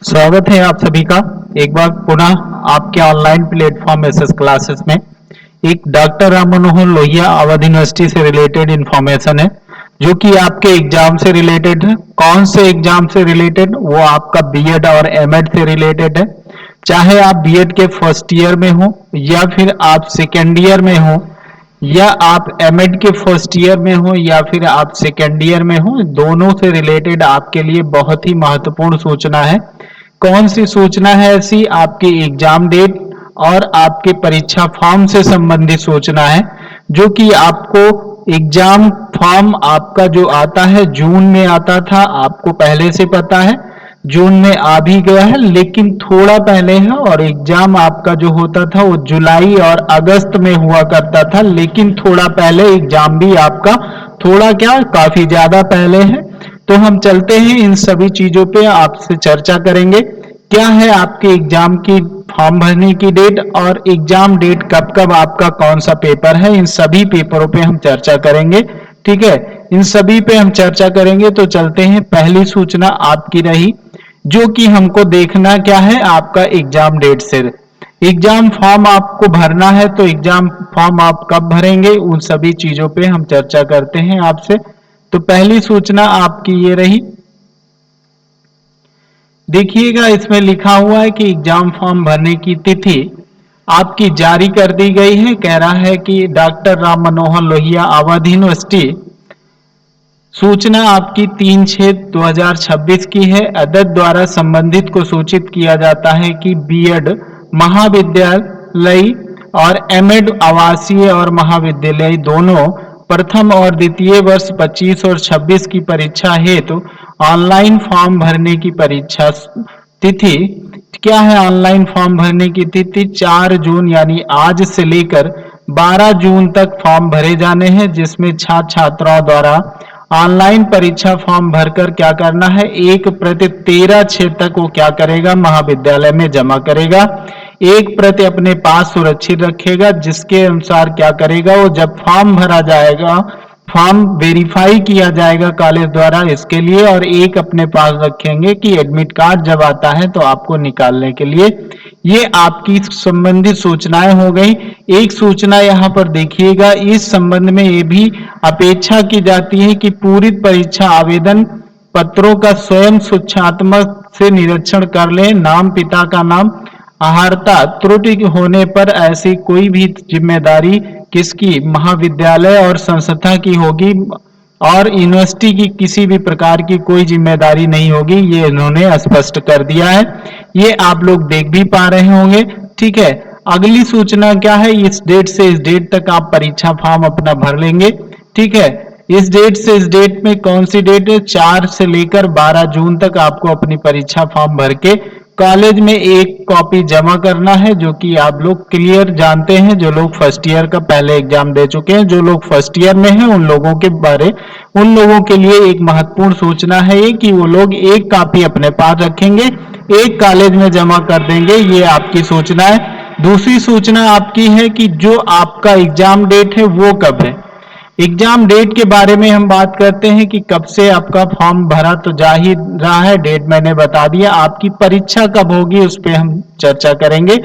स्वागत है आप सभी का एक बार पुनः आपके ऑनलाइन प्लेटफॉर्म एसएस क्लासेस में। एक डॉक्टर राम मनोहर लोहिया अवध यूनिवर्सिटी से रिलेटेड इंफॉर्मेशन है जो कि आपके एग्जाम से रिलेटेड है। कौन से एग्जाम से रिलेटेड? वो आपका बीएड और एमएड से रिलेटेड है। चाहे आप बीएड के फर्स्ट ईयर में हो या फिर आप सेकेंड ईयर में हो या आप एमएड के फर्स्ट ईयर में हो या फिर आप सेकेंड ईयर में हो, दोनों से रिलेटेड आपके लिए बहुत ही महत्वपूर्ण सूचना है। कौन सी सूचना है ऐसी? आपकी एग्जाम डेट और आपके परीक्षा फॉर्म से संबंधित सूचना है जो कि आपको एग्जाम फॉर्म आपका जो आता है जून में आता था, आपको पहले से पता है जून में आ भी गया है, लेकिन थोड़ा पहले है। और एग्जाम आपका जो होता था वो जुलाई और अगस्त में हुआ करता था, लेकिन थोड़ा पहले एग्जाम भी आपका थोड़ा क्या काफी ज्यादा पहले है। तो हम चलते हैं इन सभी चीजों पे आपसे चर्चा करेंगे। क्या है आपके एग्जाम की फॉर्म भरने की डेट और एग्जाम डेट कब कब आपका कौन सा पेपर है, इन सभी पेपरों पे हम चर्चा करेंगे। ठीक है, इन सभी पे हम चर्चा करेंगे। तो चलते हैं, पहली सूचना आपकी रही जो कि हमको देखना क्या है, आपका एग्जाम डेट से एग्जाम फॉर्म आपको भरना है। तो एग्जाम फॉर्म आप कब भरेंगे, उन सभी चीजों पे हम चर्चा करते हैं आपसे। तो पहली सूचना आपकी ये रही, देखिएगा इसमें लिखा हुआ है कि एग्जाम फॉर्म भरने की तिथि आपकी जारी कर दी गई है। कह रहा है कि डॉक्टर राम मनोहर लोहिया अवध यूनिवर्सिटी, सूचना आपकी 3/6/2026 की है। अदद द्वारा संबंधित को सूचित किया जाता है कि बीएड महाविद्यालय और एमएड आवासीय और महाविद्यालय दोनों प्रथम और द्वितीय वर्ष 25 और 26 की परीक्षा हेतु ऑनलाइन फॉर्म भरने की परीक्षा तिथि क्या है? ऑनलाइन फॉर्म भरने की तिथि 4 जून यानी आज से लेकर 12 जून तक फॉर्म भरे जाने हैं, जिसमें छात्र छात्राओं द्वारा ऑनलाइन परीक्षा फॉर्म भरकर क्या करना है, 1 प्रति 13/6 तक वो क्या करेगा, महाविद्यालय में जमा करेगा। 1 प्रति अपने पास सुरक्षित रखेगा, जिसके अनुसार क्या करेगा, वो जब फॉर्म भरा जाएगा, फॉर्म वेरीफाई किया जाएगा कॉलेज द्वारा इसके लिए, और एक अपने पास रखेंगे कि एडमिट कार्ड जब आता है तो आपको निकालने के लिए। ये आपकी संबंधित सूचनाएं हो गई। एक सूचना यहाँ पर देखिएगा, इस संबंध में ये भी अपेक्षा की जाती है कि पूरी परीक्षा आवेदन पत्रों का स्वयं सूचनात्मक से निरीक्षण कर लें। नाम, पिता का नाम, अहर्ता त्रुटि होने पर ऐसी कोई भी जिम्मेदारी किसकी, महाविद्यालय और संस्था की होगी और यूनिवर्सिटी की किसी भी प्रकार की कोई जिम्मेदारी नहीं होगी। ये इन्होंने स्पष्ट कर दिया है, ये आप लोग देख भी पा रहे होंगे। ठीक है, अगली सूचना क्या है, इस डेट से इस डेट तक आप परीक्षा फॉर्म अपना भर लेंगे। ठीक है, इस डेट से इस डेट में कौन सी डेट है, 4 से लेकर 12 जून तक आपको अपनी परीक्षा फॉर्म भर के कॉलेज में एक कॉपी जमा करना है, जो कि आप लोग क्लियर जानते हैं। जो लोग फर्स्ट ईयर का पहले एग्जाम दे चुके हैं, जो लोग फर्स्ट ईयर में हैं, उन लोगों के लिए एक महत्वपूर्ण सूचना है ये कि वो लोग एक कॉपी अपने पास रखेंगे, एक कॉलेज में जमा कर देंगे। ये आपकी सूचना है। दूसरी सूचना आपकी है कि जो आपका एग्जाम डेट है वो कब है। एग्जाम डेट के बारे में हम बात करते हैं कि कब से आपका फॉर्म भरा तो जा ही रहा है, डेट मैंने बता दिया। आपकी परीक्षा कब होगी उस पर हम चर्चा करेंगे।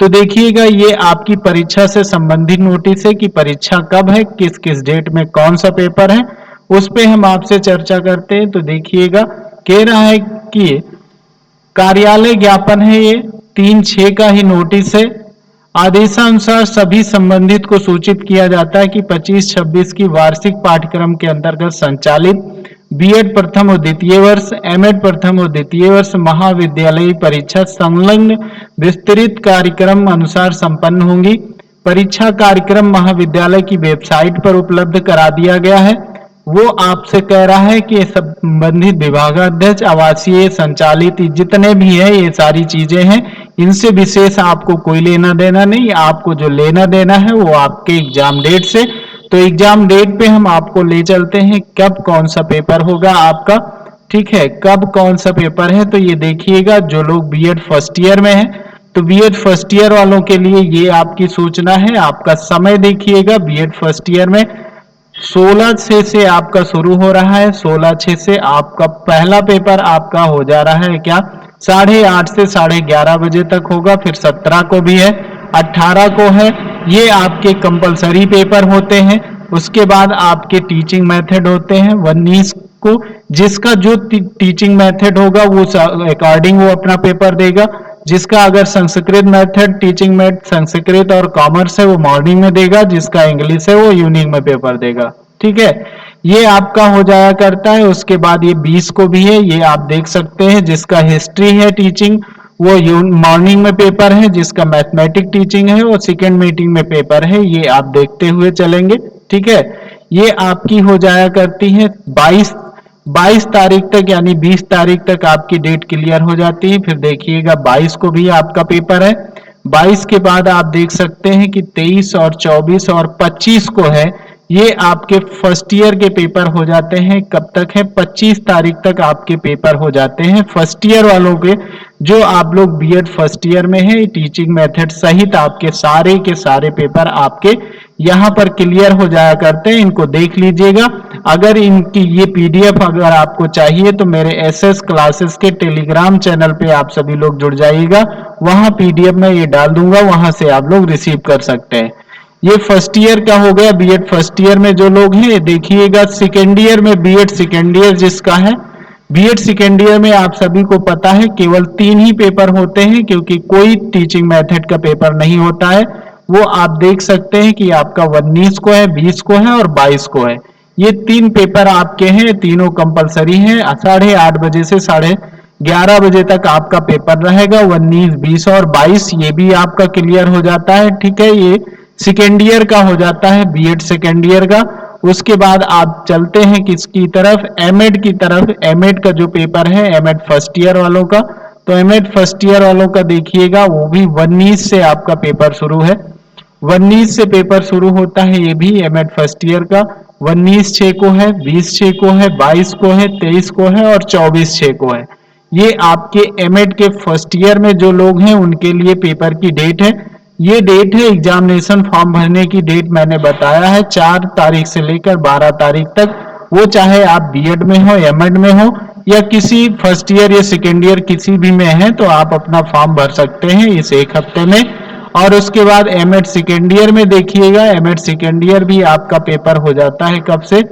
तो देखिएगा, ये आपकी परीक्षा से संबंधित नोटिस है कि परीक्षा कब है, किस किस डेट में कौन सा पेपर है, उस पे हम आपसे चर्चा करते हैं। तो देखिएगा, कह रहा है कि कार्यालय ज्ञापन है, ये 3/6 का ही नोटिस है। आदेशानुसार सभी संबंधित को सूचित किया जाता है कि 25-26 की वार्षिक पाठ्यक्रम के अंतर्गत संचालित बीएड प्रथम और द्वितीय वर्ष, एमएड प्रथम और द्वितीय वर्ष महाविद्यालयी परीक्षा संलग्न विस्तृत कार्यक्रम अनुसार संपन्न होंगी। परीक्षा कार्यक्रम महाविद्यालय की वेबसाइट पर उपलब्ध करा दिया गया है। वो आपसे कह रहा है कि संबंधित विभागाध्यक्ष, आवासीय संचालित जितने भी हैं, ये सारी चीजें हैं, इनसे विशेष आपको कोई लेना देना नहीं। आपको जो लेना देना है वो आपके एग्जाम डेट से। तो एग्जाम डेट पे हम आपको ले चलते हैं, कब कौन सा पेपर होगा आपका। ठीक है, कब कौन सा पेपर है, तो ये देखिएगा, जो लोग बीएड फर्स्ट ईयर में हैं, तो बीएड फर्स्ट ईयर वालों के लिए ये आपकी सूचना है। आपका समय देखिएगा, बीएड फर्स्ट ईयर में 16/6 से आपका शुरू हो रहा है। 16/6 से आपका पहला पेपर आपका हो जा रहा है क्या, 8:30 से 11:30 बजे तक होगा। फिर 17 को भी है, 18 को है। ये आपके कंपलसरी पेपर होते हैं। उसके बाद आपके टीचिंग मेथड होते हैं 19 को, जिसका जो टीचिंग मेथड होगा वो अकॉर्डिंग वो अपना पेपर देगा। जिसका अगर Sanskrit method teaching method Sanskrit और कॉमर्स है वो मॉर्निंग में देगा, जिसका इंग्लिश है वो इवनिंग में पेपर देगा। ठीक है, ये आपका हो जाया करता है। उसके बाद ये 20 को भी है, ये आप देख सकते हैं। जिसका हिस्ट्री है टीचिंग वो मॉर्निंग में पेपर है। जिसका मैथमेटिक टीचिंग है वो सेकेंड मीटिंग में पेपर है। ये आप देखते हुए चलेंगे। ठीक है, ये आपकी हो जाया करती है 22 तारीख तक, यानी 20 तारीख तक आपकी डेट क्लियर हो जाती है। फिर देखिएगा 22 को भी आपका पेपर है। 22 के बाद आप देख सकते हैं कि 23 और 24 और 25 को है। ये आपके फर्स्ट ईयर के पेपर हो जाते हैं। कब तक है? 25 तारीख तक आपके पेपर हो जाते हैं फर्स्ट ईयर वालों के। जो आप लोग बीएड फर्स्ट ईयर में है, टीचिंग मेथड सहित आपके सारे के सारे पेपर आपके यहाँ पर क्लियर हो जाया करते हैं। इनको देख लीजिएगा। अगर इनकी ये पीडीएफ अगर आपको चाहिए तो मेरे एसएस क्लासेस के टेलीग्राम चैनल पे आप सभी लोग जुड़ जाइएगा। वहां पीडीएफ में ये डाल दूंगा, वहां से आप लोग रिसीव कर सकते हैं। ये फर्स्ट ईयर का हो गया। बीएड फर्स्ट ईयर में जो लोग हैं देखिएगा, सेकेंड ईयर में बीएड सेकेंड ईयर जिसका है, बीएड सेकेंड ईयर में आप सभी को पता है केवल 3 ही पेपर होते हैं, क्योंकि कोई टीचिंग मेथड का पेपर नहीं होता है। वो आप देख सकते हैं कि आपका 19 को है, 20 को है और 22 को है। ये 3 पेपर आपके हैं, तीनों कंपलसरी हैं। 8:30 बजे से 11:30 बजे तक आपका पेपर रहेगा। 19, 20 और 22 ये भी आपका क्लियर हो जाता है। ठीक है, ये सेकेंड ईयर का हो जाता है, बीएड सेकेंड ईयर का। उसके बाद आप चलते हैं किसकी तरफ? एमएड की तरफ। एमएड का जो पेपर है, एमएड फर्स्ट ईयर वालों का, तो एमएड फर्स्ट ईयर वालों का देखिएगा वो भी 19 से आपका पेपर शुरू है। 19 से पेपर शुरू होता है, ये भी एमएड फर्स्ट ईयर का। 19/6 को है, 20/6 को है, 22 को है, 23 को है और 24/6 को है। ये आपके एमएड के फर्स्ट ईयर में जो लोग हैं उनके लिए पेपर की डेट है। ये डेट है एग्जामिनेशन फॉर्म भरने की डेट मैंने बताया है 4 तारीख से लेकर 12 तारीख तक। वो चाहे आप बीएड में हो, एमएड में हो या किसी फर्स्ट ईयर या सेकेंड ईयर किसी भी में है, तो आप अपना फॉर्म भर सकते हैं इस एक हफ्ते में। और उसके बाद एमएड सेकेंड ईयर में देखिएगा, एमएड सेकेंड ईयर भी आपका पेपर हो जाता है कब से?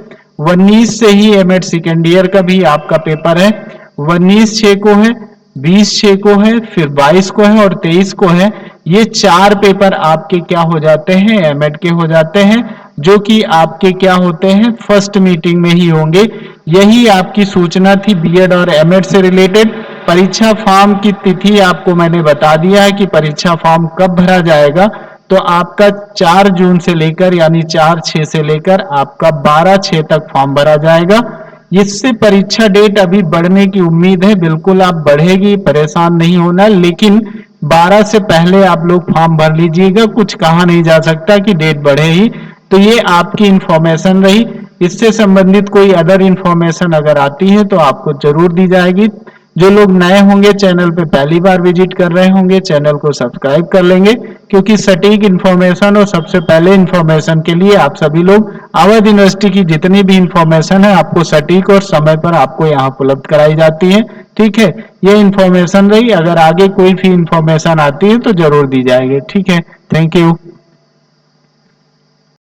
19 से ही एमएड सेकेंड ईयर का भी आपका पेपर है। 19/6 को है, 20/6 को है, फिर 22 को है और 23 को है। ये 4 पेपर आपके क्या हो जाते हैं? एमएड के हो जाते हैं, जो कि आपके क्या होते हैं? फर्स्ट मीटिंग में ही होंगे। यही आपकी सूचना थी बीएड और एमएड से रिलेटेड। परीक्षा फॉर्म की तिथि आपको मैंने बता दिया है कि परीक्षा फॉर्म कब भरा जाएगा। तो आपका 4 जून से लेकर यानी 4/6 से लेकर आपका 12/6 तक फॉर्म भरा जाएगा। इससे परीक्षा डेट अभी बढ़ने की उम्मीद है, बिल्कुल आप बढ़ेगी, परेशान नहीं होना। लेकिन 12 से पहले आप लोग फॉर्म भर लीजिएगा, कुछ कहा नहीं जा सकता कि डेट बढ़े ही। तो ये आपकी इंफॉर्मेशन रही। इससे संबंधित कोई अदर इंफॉर्मेशन अगर आती है तो आपको जरूर दी जाएगी। जो लोग नए होंगे, चैनल पे पहली बार विजिट कर रहे होंगे, चैनल को सब्सक्राइब कर लेंगे, क्योंकि सटीक इंफॉर्मेशन और सबसे पहले इंफॉर्मेशन के लिए आप सभी लोग अवध यूनिवर्सिटी की जितनी भी इंफॉर्मेशन है आपको सटीक और समय पर आपको यहाँ उपलब्ध कराई जाती है। ठीक है, ये इंफॉर्मेशन रही। अगर आगे कोई भी इंफॉर्मेशन आती है तो जरूर दी जाएगी। ठीक है, थैंक यू।